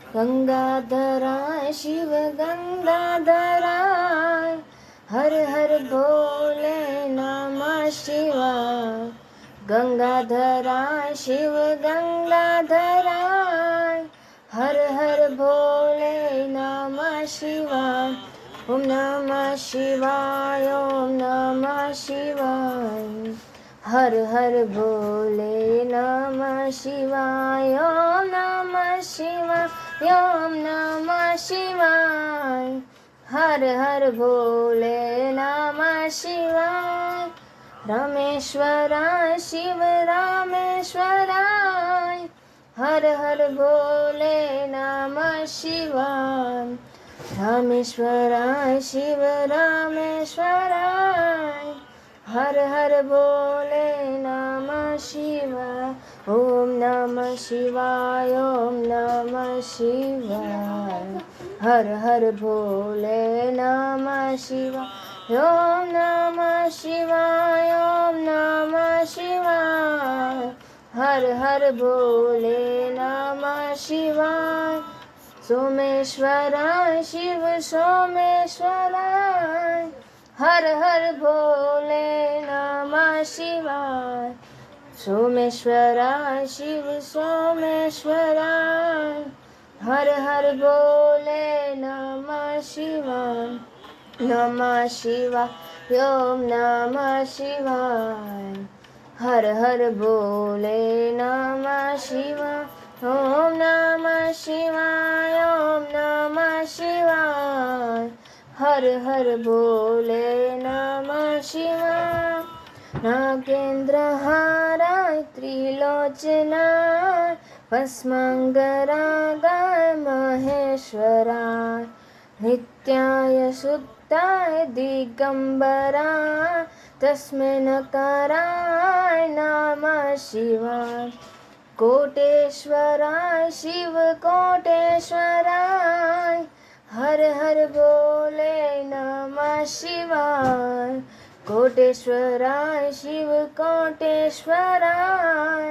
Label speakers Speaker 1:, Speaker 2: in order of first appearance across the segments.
Speaker 1: गंगाधराय शिव गंगाधराय, हर हर भोले नमः शिवाय। गंगाधराय शिव गंगाधराय, हर हर भोले नमः शिवाय। ओम नमः शिवाय, ओम नमः शिवाय, हर हर भोले नमः शिवाय। ओम नमः शिवाय, ओम नमः शिवाय, हर हर भोले नमः शिवाय। रामेश्वराय शिव रामेश्वराय, हर हर भोले नमः शिवाय। रामेश्वराय शिव रामेश्वराय, हर हर भोले नमः शिवाय। ओम नमः शिवाय, ओम नमः शिवाय, हर हर भोले नमः शिवाय। ओम नमः शिवाय, ओम नमः शिवाय, हर हर भोले नमः शिवाय। सोमेश्वराय शिव सोमेश्वराय, हर हर भोले नमः शिवाय। सोमेश्वराय शिव सोमेश्वराय, हर हर भोले नमः शिवाय। नमः शिवाय, ओम नमः शिवाय, हर हर भोले नमः शिवाय। ओम नमः शिवाय, ओम नमः शिवाय, हर हर भोले नमः शिवाय। नागेन्द्रहाराय त्रिलोचनाय, भस्मांगरागाय महेश्वराय, नित्याय शुद्धाय दिगंबराय, तस्मै नकाराय नमः शिवाय। कोटेश्वराय शिव कोटेश्वराय, हर हर भोले नमः शिवाय। कोटेश्वराय शिव कोटेश्वराय,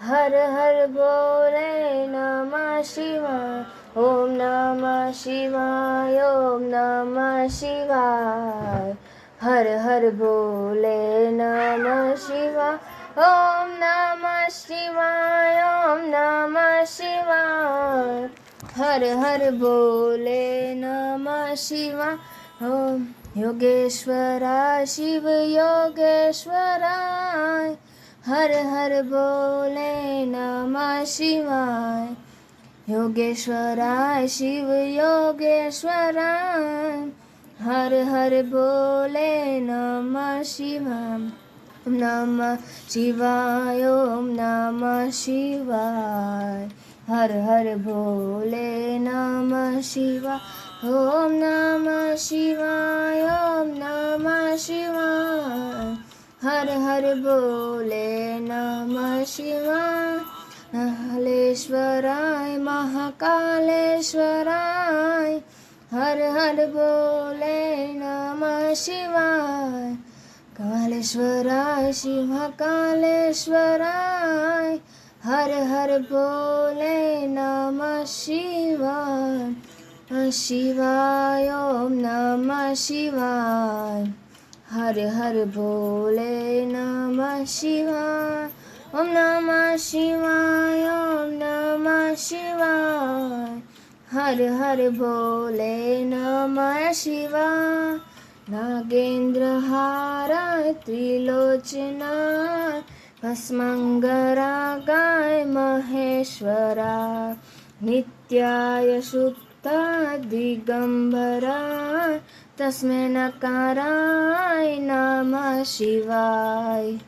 Speaker 1: हर हर भोले नमः शिवाय। ओम नमः शिवाय, ओम नमः शिवाय, हर हर भोले नमः शिवाय। ओम नमः शिवाय, ओम नमः शिवाय, हर हर भोले नमः शिवाय। ओम योगेश्वराय शिव योगेश्वराय, हर हर भोले नमः शिवाय। योगेश्वराय शिव योगेश्वराय, हर हर भोले नमः शिवाय। ओम नमः शिवाय, ओम नमः शिवाय, हर हर भोले नमः शिवाय। ओम नमः शिवाय, ओम नमः शिवाय, हर हर भोले नमः शिवाय। कालेश्वराय महाकालेश्वराय, हर हर भोले नमः शिवाय। कालेश्वराय शिव कालेश्वराय, हर हर भोले नमः शिवाय। शिवाय, ओम नमः शिवाय, हर हर भोले नमः शिवाय। ओम नमः शिवाय, ओम नमः शिवाय, हर हर भोले नमः शिवाय। नागेन्द्रहाराय त्रिलोचनाय, भस्मांगरागाय महेश्वराय, नित्याय शुद्धाय दिगंबराय, तस्मै नकाराय नमः शिवाय।